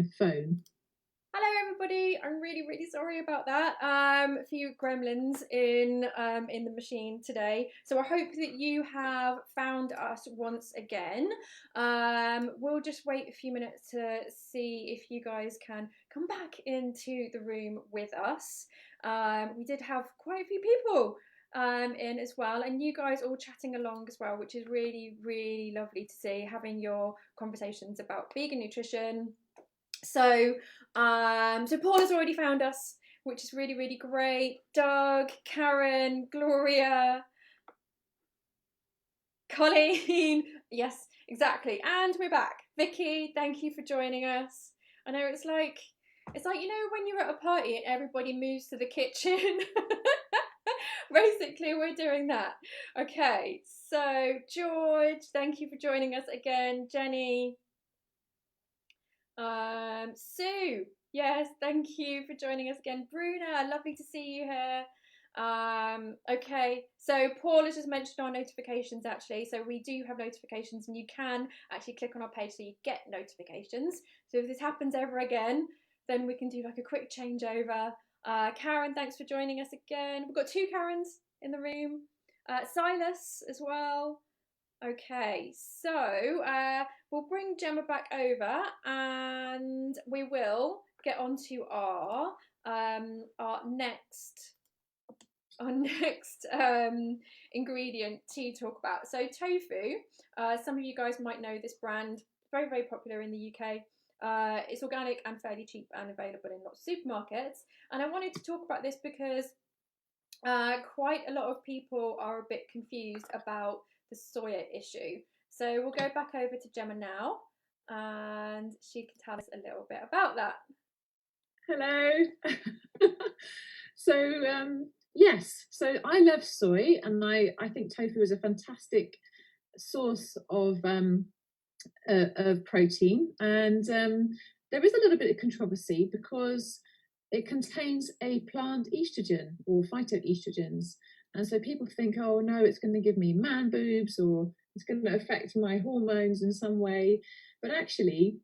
my phone. Hello everybody, I'm really sorry about that. A few gremlins in the machine today. So I hope that you have found us once again. We'll just wait a few minutes to see if you guys can come back into the room with us. We did have quite a few people in as well, and you guys all chatting along as well, which is really lovely to see, having your conversations about vegan nutrition. So Paula's already found us, which is really great. Doug, Karen, Gloria, Colleen, yes, exactly. And we're back. Vicky, thank you for joining us. I know it's like you know when you're at a party and everybody moves to the kitchen. Basically, we're doing that. Okay, so George, thank you for joining us again. Jenny, Sue, yes, thank you for joining us again. Bruna, lovely to see you here. Okay, so Paul has just mentioned our notifications actually. So we do have notifications, and you can actually click on our page so you get notifications. So if this happens ever again, then we can do like a quick changeover. Karen, thanks for joining us again. We've got two Karens in the room. Silas as well. Okay, so we'll bring Gemma back over, and we will get on to our next ingredient to talk about. So tofu, some of you guys might know this brand, very popular in the UK. It's organic and fairly cheap and available in lots of supermarkets. And I wanted to talk about this because quite a lot of people are a bit confused about the soya issue. So we'll go back over to Gemma now, and she can tell us a little bit about that. Hello. So yes, so I love soy, and I think tofu is a fantastic source of protein, and there is a little bit of controversy because it contains a plant estrogen or phytoestrogens, and so people think, oh no, it's going to give me man boobs, or it's going to affect my hormones in some way. But actually,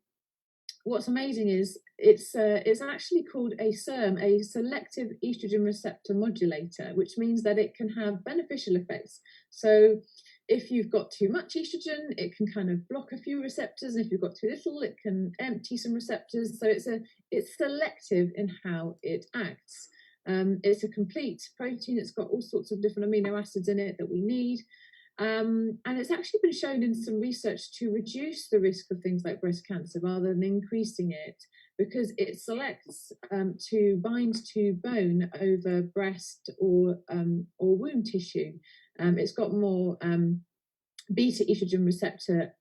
what's amazing is it's actually called a SERM, a selective estrogen receptor modulator, which means that it can have beneficial effects. So if you've got too much estrogen, it can kind of block a few receptors, and if you've got too little, it can empty some receptors. So it's selective in how it acts. It's a complete protein. It's got all sorts of different amino acids in it that we need. And it's actually been shown in some research to reduce the risk of things like breast cancer rather than increasing it, because it selects to bind to bone over breast or womb tissue. It's got more beta estrogen receptor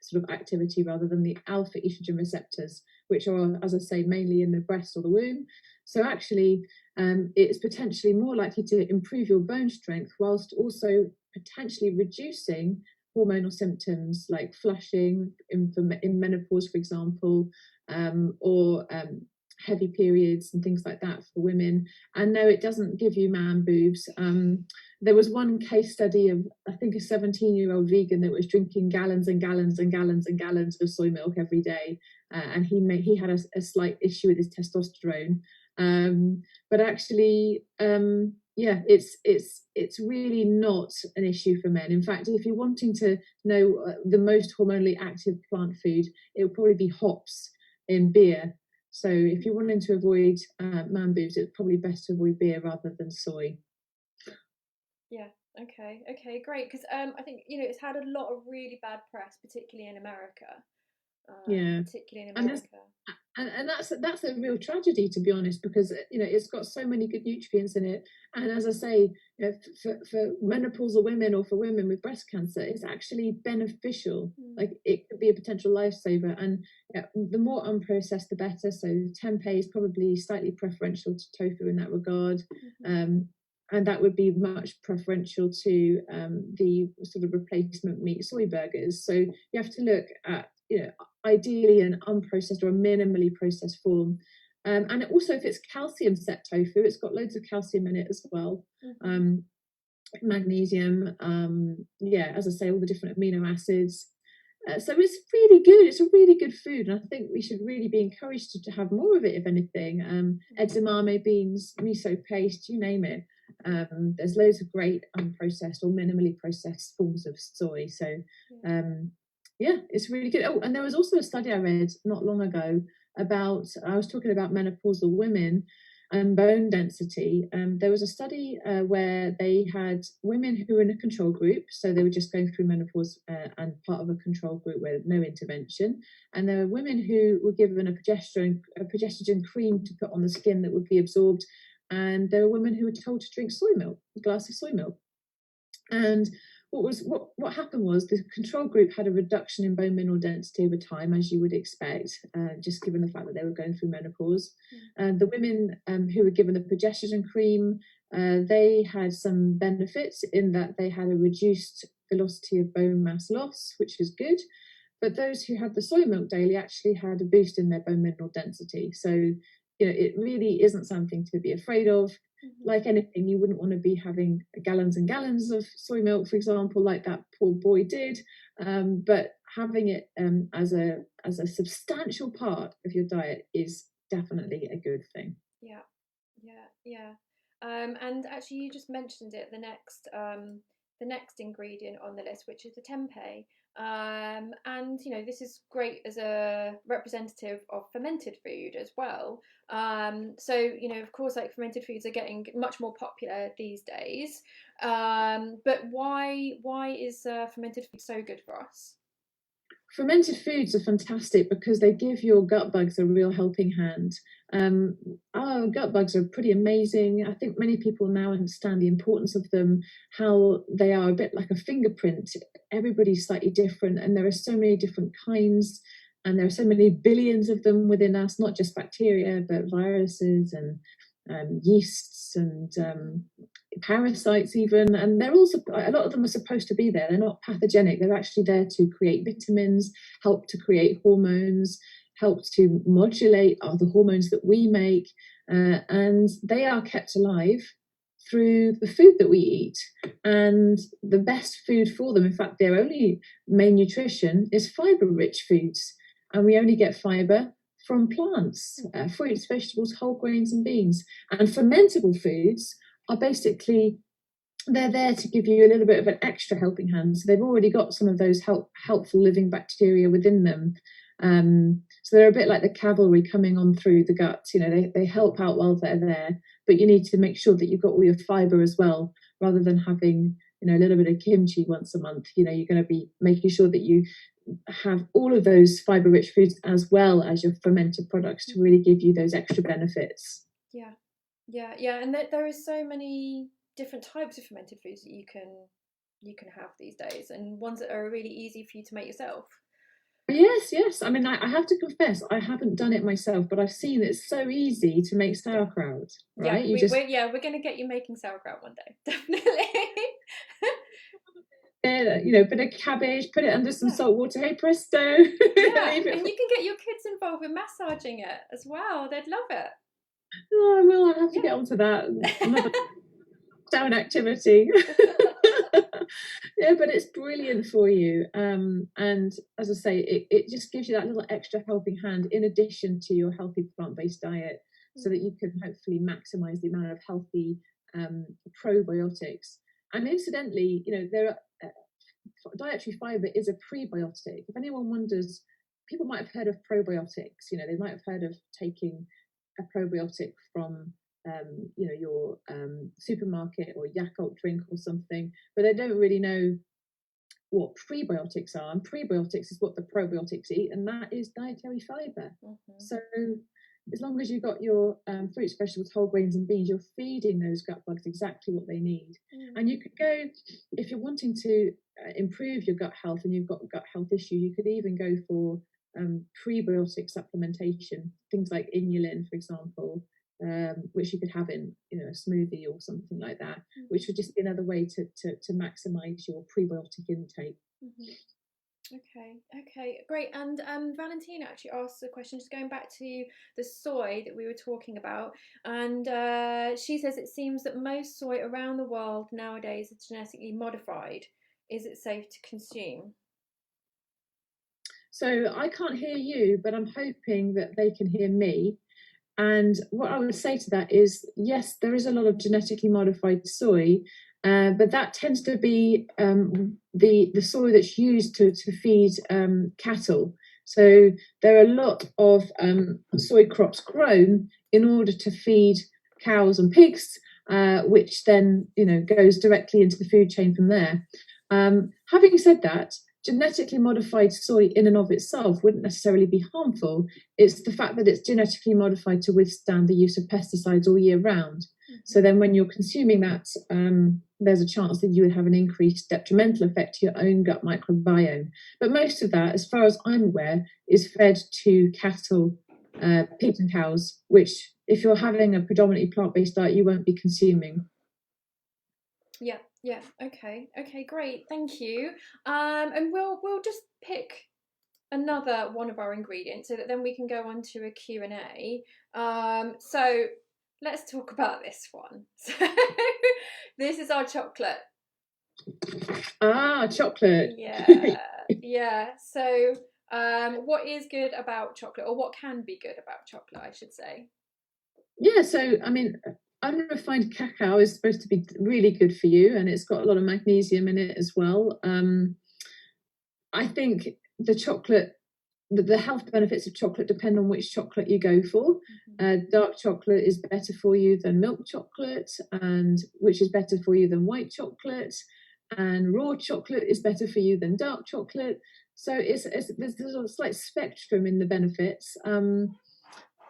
sort of activity rather than the alpha estrogen receptors, which are, as I say, mainly in the breast or the womb. So actually, it's potentially more likely to improve your bone strength whilst also potentially reducing hormonal symptoms like flushing in menopause, for example, or heavy periods and things like that for women. And no, it doesn't give you man boobs. There was one case study of, I think, a 17-year-old vegan that was drinking gallons and gallons and gallons and gallons of soy milk every day, and he had a slight issue with his testosterone. But actually, yeah, it's really not an issue for men. In fact, if you're wanting to know the most hormonally active plant food, it will probably be hops in beer. So if you're wanting to avoid man boobs, it's probably best to avoid beer rather than soy. Yeah. Okay. Great. Because I think it's had a lot of really bad press, particularly in America. Yeah. Particularly in America. And that's a real tragedy, to be honest, because it's got so many good nutrients in it. And as I say, for menopausal women or for women with breast cancer, it's actually beneficial. Like, it could be a potential lifesaver. And the more unprocessed, the better. So tempeh is probably slightly preferential to tofu in that regard. And that would be much preferential to the sort of replacement meat soy burgers. So you have to look at, ideally an unprocessed or a minimally processed form. And also, if it's calcium set tofu, it's got loads of calcium in it as well. Magnesium, as I say, all the different amino acids. So it's really good. It's a really good food, and I think we should really be encouraged to have more of it, if anything. Edamame beans, miso paste, you name it. There's loads of great unprocessed or minimally processed forms of soy. So yeah, it's really good. Oh, and there was also a study I read not long ago about, I was talking about menopausal women and bone density. There was a study where they had women who were in a control group, so they were just going through menopause and part of a control group with no intervention. And there were women who were given a progestogen cream to put on the skin that would be absorbed. And there were women who were told to drink soy milk, a glass of soy milk. And what happened was the control group had a reduction in bone mineral density over time, as you would expect, just given the fact that they were going through menopause. The women who were given the progestogen cream, they had some benefits in that they had a reduced velocity of bone mass loss, which was good. But those who had the soy milk daily actually had a boost in their bone mineral density. So, it really isn't something to be afraid of. Like anything, you wouldn't want to be having gallons and gallons of soy milk, for example, like that poor boy did. But having it as a substantial part of your diet is definitely a good thing. Yeah, yeah. And actually, you just mentioned it. The next ingredient on the list, which is the tempeh. And this is great as a representative of fermented food as well. So of course, like fermented foods are getting much more popular these days. But why is fermented food so good for us? Fermented foods are fantastic because they give your gut bugs a real helping hand. Our gut bugs are pretty amazing. I think many people now understand the importance of them, how they are a bit like a fingerprint. Everybody's slightly different, and there are so many different kinds, and there are so many billions of them within us, not just bacteria, but viruses and yeasts and parasites even. And they're also, a lot of them are supposed to be there. They're not pathogenic. They're actually there to create vitamins, help to create hormones, help to modulate the hormones that we make. And they are kept alive through the food that we eat. And the best food for them, in fact, their only main nutrition is fiber rich foods. And we only get fiber from plants, fruits, vegetables, whole grains, and beans. And fermentable foods are basically, they're there to give you a little bit of an extra helping hand. So they've already got some of those helpful living bacteria within them. So they're a bit like the cavalry coming on through the gut. They help out while they're there, but you need to make sure that you've got all your fiber as well, rather than having a little bit of kimchi once a month. You're going to be making sure that you have all of those fiber rich foods as well as your fermented products to really give you those extra benefits. Yeah, and there is so many different types of fermented foods that you can have these days, and ones that are really easy for you to make yourself. Yes. I mean, I have to confess, I haven't done it myself, but I've seen it's so easy to make sauerkraut, right? We're going to get you making sauerkraut one day, definitely. Bit of cabbage, put it under some salt water, hey presto. Yeah, and you can get your kids involved with massaging it as well. They'd love it. Oh, well, I'll have to get onto that. Another down activity. Yeah, but it's brilliant for you. And as I say, it just gives you that little extra helping hand in addition to your healthy plant-based diet, so that you can hopefully maximize the amount of healthy probiotics. And incidentally, dietary fiber is a prebiotic. If anyone wonders, people might have heard of probiotics. They might have heard of taking a probiotic from your supermarket or Yakult drink or something, but they don't really know what prebiotics are. And prebiotics is what the probiotics eat, and that is dietary fiber. So as long as you've got your fruits, vegetables, whole grains, and beans, you're feeding those gut bugs exactly what they need. And you could go, if you're wanting to improve your gut health and you've got gut health issues, you could even go for prebiotic supplementation, things like inulin, for example, which you could have in a smoothie or something like that, which would just be another way to maximize your prebiotic intake. Okay, great. And Valentina actually asked a question, just going back to the soy that we were talking about, and she says it seems that most soy around the world nowadays is genetically modified. Is it safe to consume? So I can't hear you, but I'm hoping that they can hear me. And what I would say to that is, yes, there is a lot of genetically modified soy, but that tends to be the soy that's used to feed cattle. So there are a lot of soy crops grown in order to feed cows and pigs, which then goes directly into the food chain from there. Having said that, genetically modified soy in and of itself wouldn't necessarily be harmful. It's the fact that it's genetically modified to withstand the use of pesticides all year round. So then when you're consuming that, there's a chance that you would have an increased detrimental effect to your own gut microbiome. But most of that, as far as I'm aware, is fed to cattle, pigs and cows, which if you're having a predominantly plant-based diet, you won't be consuming. Yeah. Okay, great. Thank you. And we'll just pick another one of our ingredients so that then we can go on to a Q&A. So let's talk about this one. So this is our chocolate. Chocolate. Yeah. So what is good about chocolate, or what can be good about chocolate, I should say? Yeah, so I mean, unrefined cacao is supposed to be really good for you, and it's got a lot of magnesium in it as well. I think the health benefits of chocolate depend on which chocolate you go for. Dark chocolate is better for you than milk chocolate, and which is better for you than white chocolate, and raw chocolate is better for you than dark chocolate. So there's a slight spectrum in the benefits.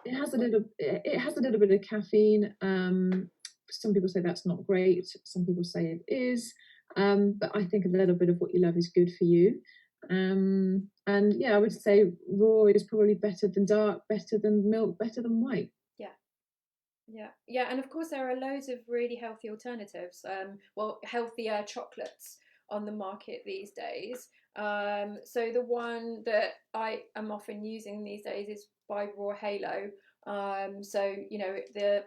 It has a little bit of caffeine. Some people say that's not great. Some people say it is. But I think a little bit of what you love is good for you. And yeah, I would say raw is probably better than dark, better than milk, better than white. Yeah, and of course there are loads of really healthy alternatives, healthier chocolates on the market these days. So the one that I am often using these days is by Raw Halo. So the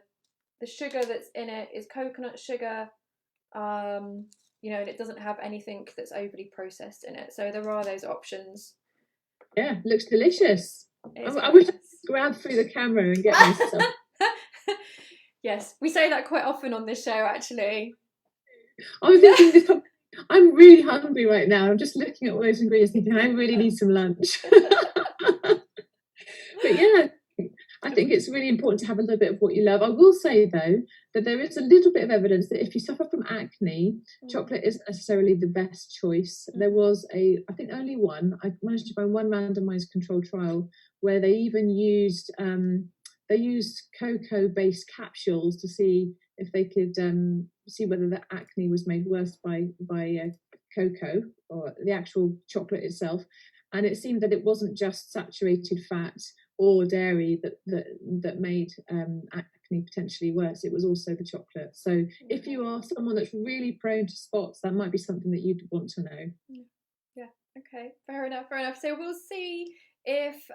sugar that's in it is coconut sugar, and it doesn't have anything that's overly processed in it. So there are those options. Yeah, looks delicious. I wish I could grab through the camera and get myself. Yes, we say that quite often on this show, actually. I was thinking this. I'm really hungry right now. I'm just looking at all those ingredients, thinking I really need some lunch. But yeah, I think it's really important to have a little bit of what you love. I will say though that there is a little bit of evidence that if you suffer from acne, chocolate isn't necessarily the best choice. There was I think only one. I managed to find one randomized controlled trial where they even used cocoa-based capsules to see if they could see whether the acne was made worse by cocoa or the actual chocolate itself. And it seemed that it wasn't just saturated fat or dairy that made acne potentially worse. It was also the chocolate. So if you are someone that's really prone to spots, that might be something that you'd want to know. Yeah. Okay. Fair enough. So we'll see if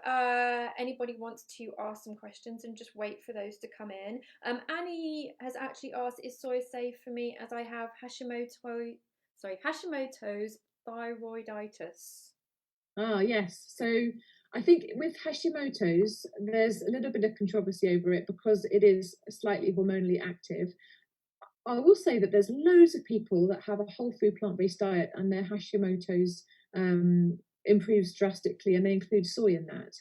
anybody wants to ask some questions, and just wait for those to come in. Annie has actually asked, is soy safe for me as I have Hashimoto's thyroiditis? Yes. So I think with Hashimoto's, there's a little bit of controversy over it because it is slightly hormonally active. I will say that there's loads of people that have a whole food plant-based diet and their Hashimoto's improves drastically, and they include soy in that.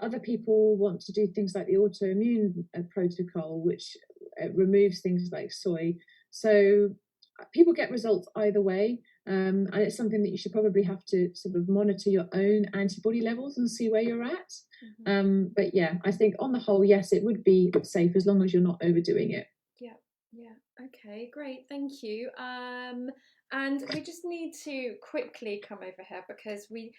Other people want to do things like the autoimmune protocol, which removes things like soy. So people get results either way, and it's something that you should probably have to sort of monitor your own antibody levels and see where you're at. But yeah, I think on the whole, yes, it would be safe as long as you're not overdoing it. Yeah. Okay, great. Thank you. And we just need to quickly come over here because we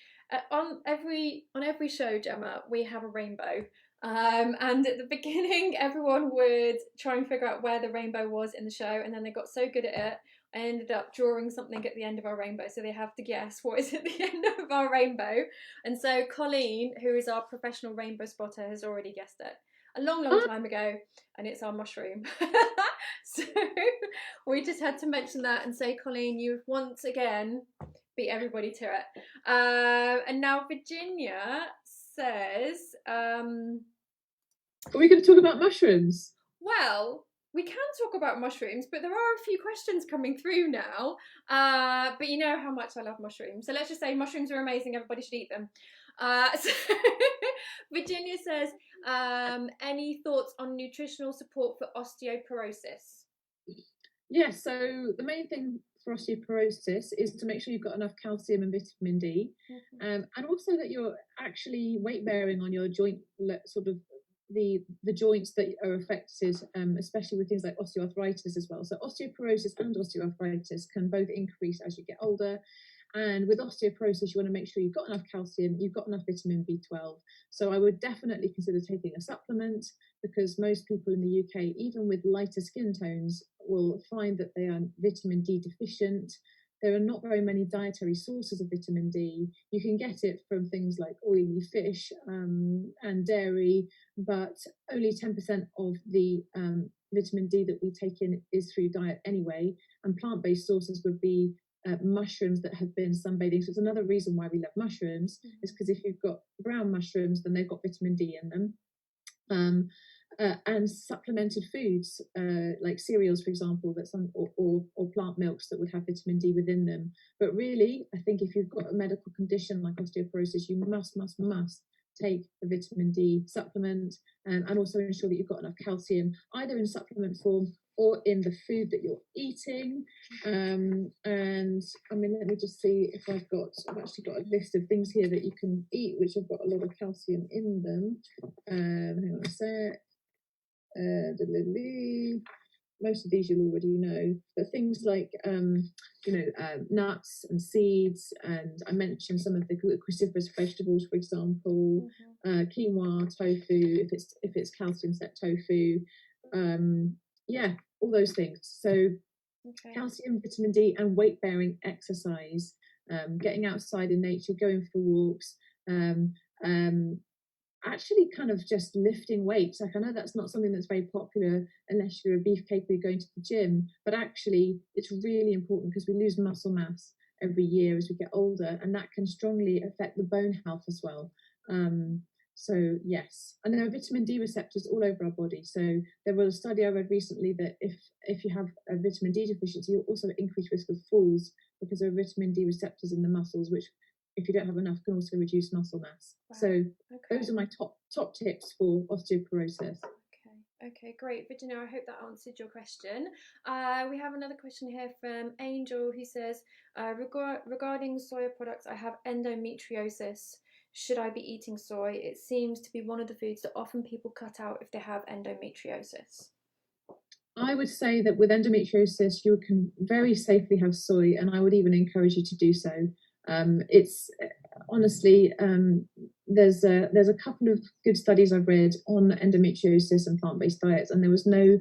on every show, Gemma, we have a rainbow. And at the beginning, everyone would try and figure out where the rainbow was in the show, and then they got so good at it, I ended up drawing something at the end of our rainbow, so they have to guess what is at the end of our rainbow. And so Colleen, who is our professional rainbow spotter, has already guessed it a long time ago, and it's our mushroom. So we just had to mention that and say, Colleen, you've once again beat everybody to it. And now Virginia says, Are we going to talk about mushrooms? well, we can talk about mushrooms, but there are a few questions coming through now. But you know how much I love mushrooms. So let's just say mushrooms are amazing. Everybody should eat them. So Virginia says, any thoughts on nutritional support for osteoporosis? Yes, so the main thing for osteoporosis is to make sure you've got enough calcium and vitamin D, and also that you're actually weight bearing on your joint, sort of the joints that are affected, especially with things like osteoarthritis as well. So osteoporosis and osteoarthritis can both increase as you get older. And with osteoporosis, you want to make sure you've got enough calcium, you've got enough vitamin B12. So I would definitely consider taking a supplement, because most people in the UK, even with lighter skin tones, will find that they are vitamin D deficient. There are not very many dietary sources of vitamin D. You can get it from things like oily fish and dairy, but only 10% of the vitamin D that we take in is through diet anyway. And plant-based sources would be mushrooms that have been sunbathing. So it's another reason why we love mushrooms, is because if you've got brown mushrooms, then they've got vitamin D in them. And supplemented foods like cereals, for example, that some or plant milks that would have vitamin D within them. But really, I think if you've got a medical condition like osteoporosis, you must take a vitamin D supplement, and also ensure that you've got enough calcium, either in supplement form or in the food that you're eating. And I mean, let me just see if I've actually got a list of things here that you can eat which have got a lot of calcium in them. Hang on a sec. Most of these you'll already know, but things like nuts and seeds, and I mentioned some of the cruciferous vegetables, for example, quinoa, tofu, if it's calcium set tofu, all those things. So calcium, vitamin D, and weight bearing exercise, getting outside in nature, going for walks, actually kind of just lifting weights. Like, I know that's not something that's very popular unless you're a beefcake or you're going to the gym, but actually it's really important because we lose muscle mass every year as we get older, and that can strongly affect the bone health as well. So yes, and there are vitamin D receptors all over our body. So there was a study I read recently that if you have a vitamin D deficiency, you also have increased risk of falls, because there are vitamin D receptors in the muscles, which, if you don't have enough, can also reduce muscle mass. Wow. So those are my top tips for osteoporosis. Okay, great. Virginia, I hope that answered your question. We have another question here from Angel, who says, regarding soy products, I have endometriosis. Should I be eating soy? It seems to be one of the foods that often people cut out if they have endometriosis. I would say that with endometriosis, you can very safely have soy, and I would even encourage you to do so. It's honestly, there's a couple of good studies I've read on endometriosis and plant-based diets, and there was no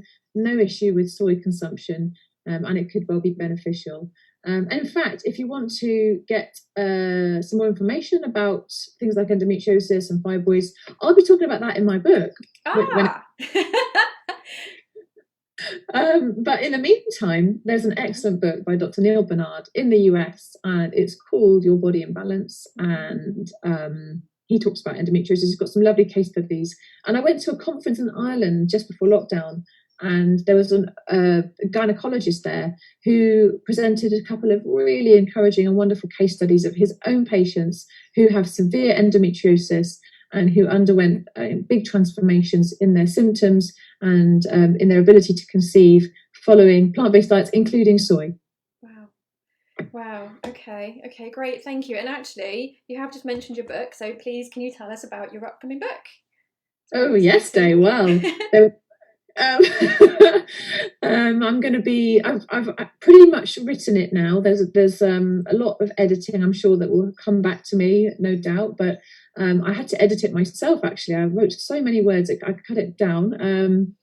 issue with soy consumption, and it could well be beneficial. And in fact, if you want to get some more information about things like endometriosis and fibroids, I'll be talking about that in my book. But in the meantime, there's an excellent book by Dr. Neil Barnard in the US, and it's called Your Body in Balance, and he talks about endometriosis. He's got some lovely case studies. And I went to a conference in Ireland just before lockdown, and there was a gynecologist there who presented a couple of really encouraging and wonderful case studies of his own patients who have severe endometriosis and who underwent big transformations in their symptoms and in their ability to conceive following plant-based diets, including soy. Wow. Okay, great. Thank you. And actually, you have just mentioned your book, so please, can you tell us about your upcoming book? Oh, yes, Day. Well, I'm going to be. I've pretty much written it now. There's a lot of editing, I'm sure, that will come back to me, no doubt. But I had to edit it myself. Actually, I wrote so many words I cut it down.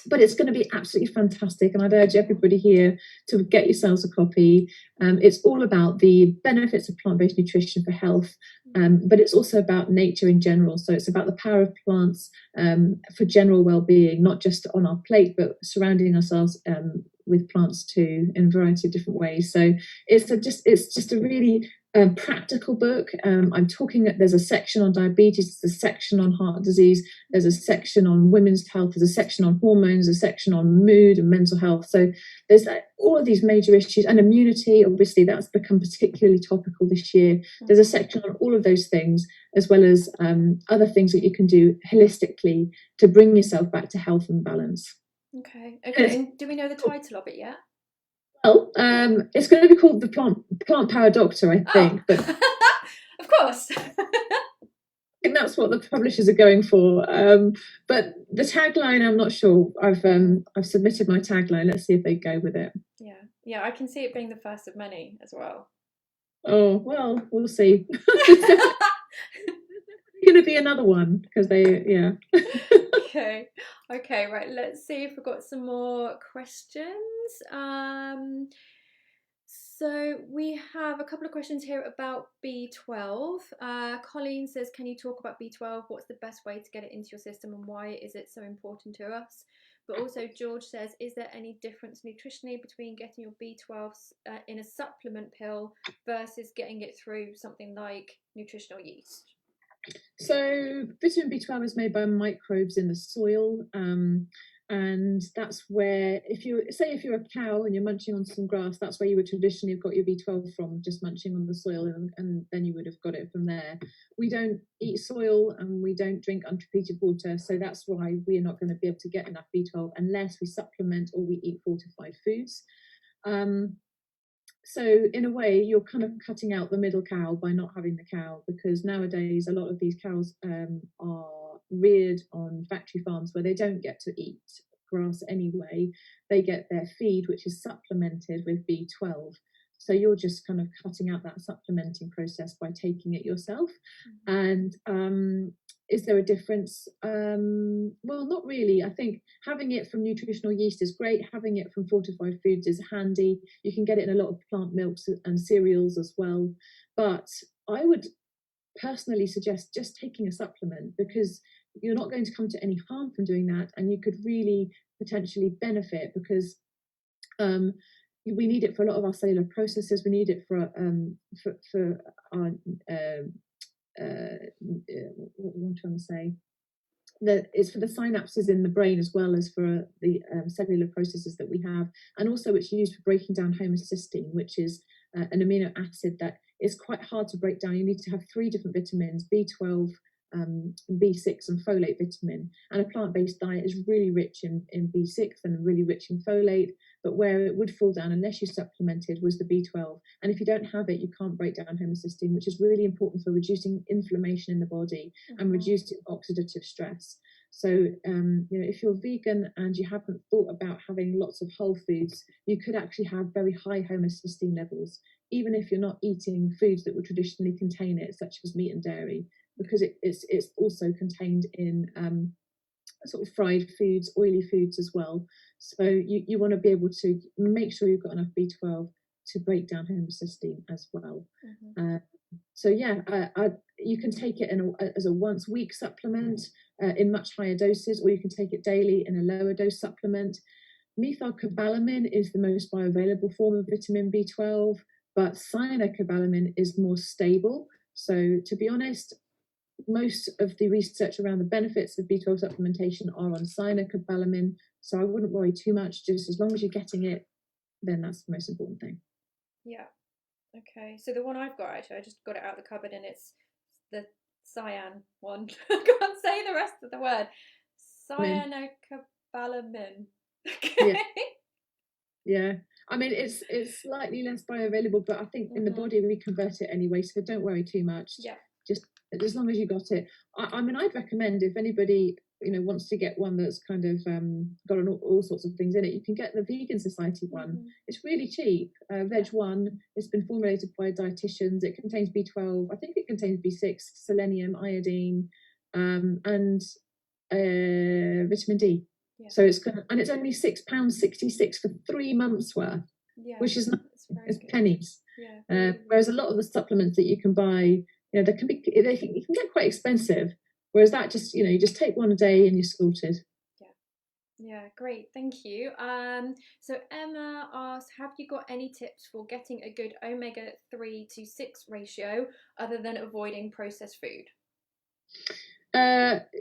But it's going to be absolutely fantastic, and I'd urge everybody here to get yourselves a copy. It's all about the benefits of plant-based nutrition for health, but it's also about nature in general. So it's about the power of plants for general well-being, not just on our plate, but surrounding ourselves with plants too, in a variety of different ways. So it's just a really practical book. There's a section on diabetes, there's a section on heart disease, there's a section on women's health, there's a section on hormones, a section on mood and mental health. So there's all of these major issues, and immunity, obviously that's become particularly topical this year. There's a section on all of those things, as well as other things that you can do holistically to bring yourself back to health and balance. Okay. And do we know the title of it yet? Well, it's going to be called the Plant Power Doctor, I think. But of course. I think that's what the publishers are going for. But the tagline, I'm not sure. I've submitted my tagline. Let's see if they go with it. Yeah, I can see it being the first of many as well. Oh well, we'll see. There's going to be another one because Okay, right. Let's see if we've got some more questions. So we have a couple of questions here about B12. Colleen says, can you talk about B12? What's the best way to get it into your system, and why is it so important to us? But also George says, is there any difference nutritionally between getting your B12 in a supplement pill versus getting it through something like nutritional yeast? So vitamin B12 is made by microbes in the soil, and that's where, if you're a cow and you're munching on some grass, that's where you would traditionally have got your B12 from, just munching on the soil, and then you would have got it from there. We don't eat soil and we don't drink untreated water, so that's why we're not going to be able to get enough B12 unless we supplement or we eat fortified foods. So in a way, you're kind of cutting out the middle cow by not having the cow, because nowadays a lot of these cows are reared on factory farms where they don't get to eat grass anyway. They get their feed, which is supplemented with B12. So you're just kind of cutting out that supplementing process by taking it yourself. And is there a difference? Well, not really. I think having it from nutritional yeast is great. Having it from fortified foods is handy. You can get it in a lot of plant milks and cereals as well. But I would personally suggest just taking a supplement, because you're not going to come to any harm from doing that, and you could really potentially benefit, because we need it for a lot of our cellular processes. We need it for our what am I trying to say? It's for the synapses in the brain, as well as for the cellular processes that we have, and also it's used for breaking down homocysteine, which is an amino acid that is quite hard to break down. You need to have 3 different vitamins: B12, B6 and folate vitamin, and a plant-based diet is really rich in B6 and really rich in folate, but where it would fall down unless you supplemented was the B12. And if you don't have it, you can't break down homocysteine, which is really important for reducing inflammation in the body and reducing oxidative stress. So if you're vegan and you haven't thought about having lots of whole foods, you could actually have very high homocysteine levels, even if you're not eating foods that would traditionally contain it, such as meat and dairy, because it's also contained in sort of fried foods, oily foods as well. So you want to be able to make sure you've got enough B12 to break down homocysteine as well. So you can take it as a once week supplement in much higher doses, or you can take it daily in a lower dose supplement. Methylcobalamin is the most bioavailable form of vitamin B12, but cyanocobalamin is more stable. So to be honest, most of the research around the benefits of B12 supplementation are on cyanocobalamin, so I wouldn't worry too much. Just as long as you're getting it, then that's the most important thing. Yeah. Okay. So the one I've got, actually, I just got it out of the cupboard, and it's the cyan one. I can't say the rest of the word. Cyanocobalamin. Okay. Yeah. I mean, it's slightly less bioavailable, but I think in the body we convert it anyway, so don't worry too much. Yeah. Just as long as you got it. I mean, I'd recommend, if anybody wants to get one that's kind of got all sorts of things in it, you can get the Vegan Society one. It's really cheap. Veg One. It's been formulated by dietitians. It contains B12. I think it contains B6, selenium, iodine, and vitamin D. Yeah. So it's only £6.66 for 3 months worth, which is it's pennies. Yeah. Whereas a lot of the supplements that you can buy, they can get quite expensive. Whereas that just you just take one a day and you're sorted. Yeah, great, thank you. So Emma asks, have you got any tips for getting a good omega-3 to 6 ratio other than avoiding processed food?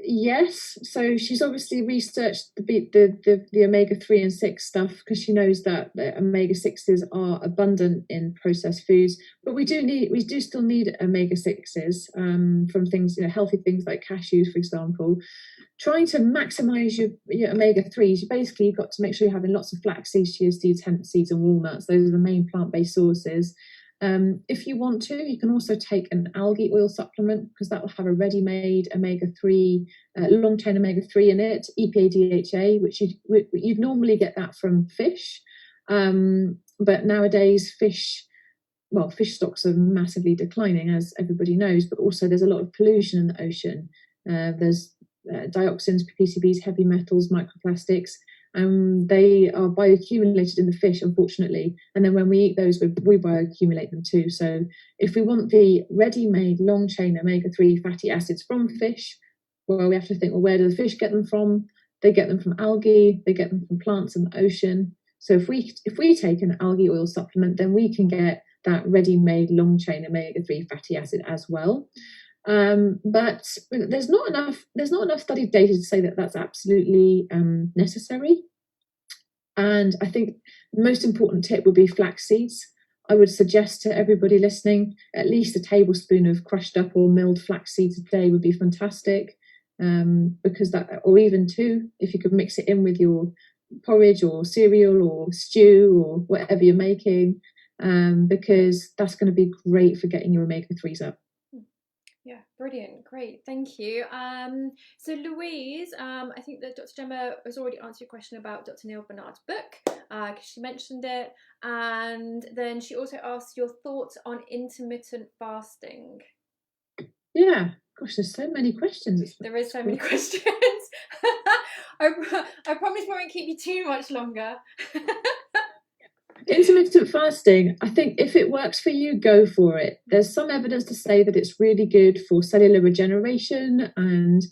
Yes. So she's obviously researched the omega 3 and 6 stuff because she knows that the omega 6s are abundant in processed foods. But we do still need omega 6s from things, healthy things like cashews, for example. Trying to maximize your omega 3s, basically you've got to make sure you're having lots of flax seeds, chia seeds, hemp seeds, and walnuts. Those are the main plant-based sources. If you want to, you can also take an algae oil supplement because that will have a ready-made omega 3, long-chain omega 3 in it, EPA, DHA, which you'd normally get that from fish. But nowadays, fish stocks are massively declining, as everybody knows, but also there's a lot of pollution in the ocean. There's dioxins, PCBs, heavy metals, microplastics. They are bioaccumulated in the fish, unfortunately. And then when we eat those, we bioaccumulate them too. So if we want the ready-made long-chain omega 3 fatty acids from fish, well, we have to think, well, where do the fish get them from? They get them from algae, they get them from plants in the ocean. So if we take an algae oil supplement, then we can get that ready-made long-chain omega 3 fatty acid as well. But there's not enough studied data to say that that's absolutely necessary. And I think the most important tip would be flax seeds. I would suggest to everybody listening at least a tablespoon of crushed up or milled flax seeds a day would be fantastic. Because that, or even two, if you could mix it in with your porridge or cereal or stew or whatever you're making, because that's going to be great for getting your omega 3s up. Yeah, brilliant, great, thank you. So Louise, I think that Dr. Gemma has already answered your question about Dr. Neil Barnard's book, because she mentioned it, and then she also asked your thoughts on intermittent fasting. Yeah, gosh, there's so many questions. There is so many questions. I promise we won't keep you too much longer. Intermittent fasting, I think if it works for you, go for it. There's some evidence to say that it's really good for cellular regeneration and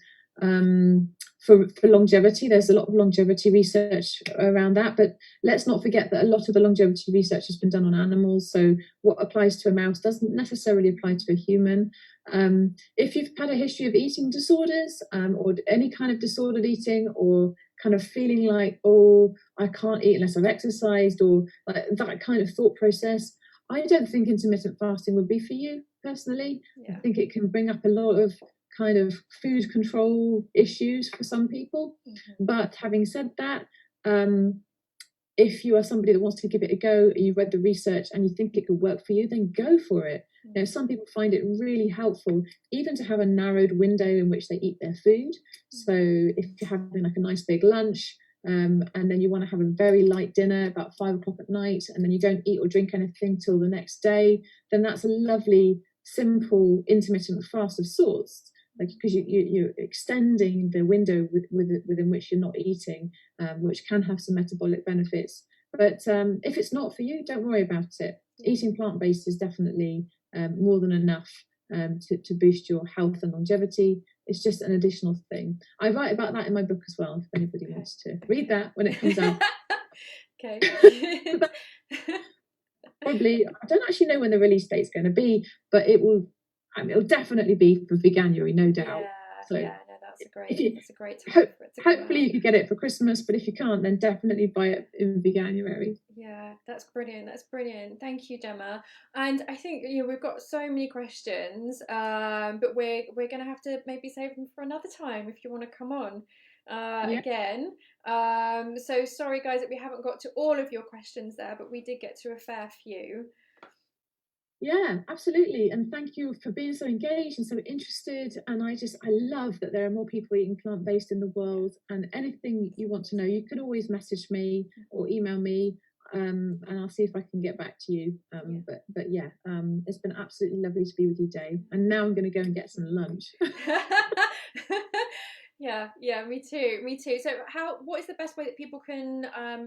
for longevity. There's a lot of longevity research around that, but let's not forget that a lot of the longevity research has been done on animals. So what applies to a mouse doesn't necessarily apply to a human. If you've had a history of eating disorders or any kind of disordered eating, or kind of feeling like, oh, I can't eat unless I've exercised, or like that kind of thought process, I don't think intermittent fasting would be for you personally. Yeah. I think it can bring up a lot of kind of food control issues for some people. Mm-hmm. But having said that, if you are somebody that wants to give it a go, and you've read the research and you think it could work for you, then go for it. Some people find it really helpful even to have a narrowed window in which they eat their food. So if you're having like a nice big lunch, and then you want to have a very light dinner about 5 o'clock at night, and then you don't eat or drink anything till the next day, then that's a lovely, simple, intermittent fast of sorts. Like, because you're extending the window within which you're not eating, which can have some metabolic benefits. But if it's not for you, don't worry about it. Eating plant-based is definitely more than enough to boost your health and longevity. It's just an additional thing. I write about that in my book as well, if anybody wants to read that when it comes out. Okay. Probably, I don't actually know when the release date is going to be, but it'll definitely be for Veganuary, no doubt. Yeah, so yeah, no, that's a great time for it to hopefully you could get it for Christmas, but if you can't, then definitely buy it in Veganuary. Yeah, that's brilliant. That's brilliant. Thank you, Gemma. And I think we've got so many questions, but we're gonna have to maybe save them for another time if you want to come on again. So sorry guys that we haven't got to all of your questions there, but we did get to a fair few. Yeah, absolutely. And thank you for being so engaged and so interested. And I love that there are more people eating plant-based in the world. And anything you want to know, you can always message me or email me, and I'll see if I can get back to you. But yeah, it's been absolutely lovely to be with you, Dave. And now I'm going to go and get some lunch. Yeah, me too. So what is the best way that people can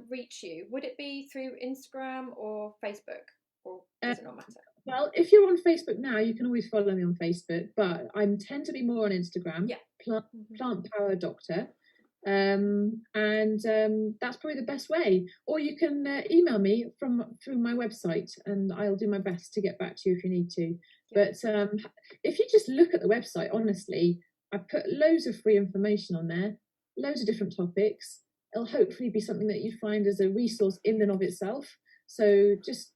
reach you? Would it be through Instagram or Facebook, or does it not matter? Well, if you're on Facebook now, you can always follow me on Facebook, but I tend to be more on Instagram. Yeah. Plant Power Doctor. That's probably the best way. Or you can email me through my website, and I'll do my best to get back to you if you need to. Yeah. But if you just look at the website, honestly, I've put loads of free information on there, loads of different topics. It'll hopefully be something that you find as a resource in and of itself. So just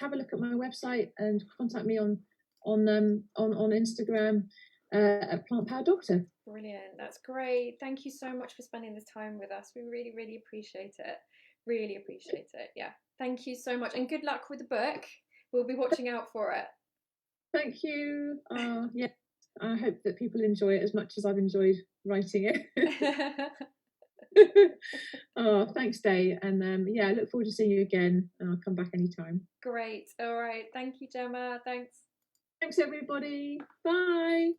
have a look at my website and contact me on Instagram at Plant Power Doctor. Brilliant. That's great. Thank you so much for spending this time with us. We really, really appreciate it. Really appreciate it. Yeah. Thank you so much. And good luck with the book. We'll be watching out for it. Thank you. Yeah, I hope that people enjoy it as much as I've enjoyed writing it. Oh, thanks, Day. And I look forward to seeing you again. And I'll come back anytime. Great. All right. Thank you, Gemma. Thanks. Thanks, everybody. Bye.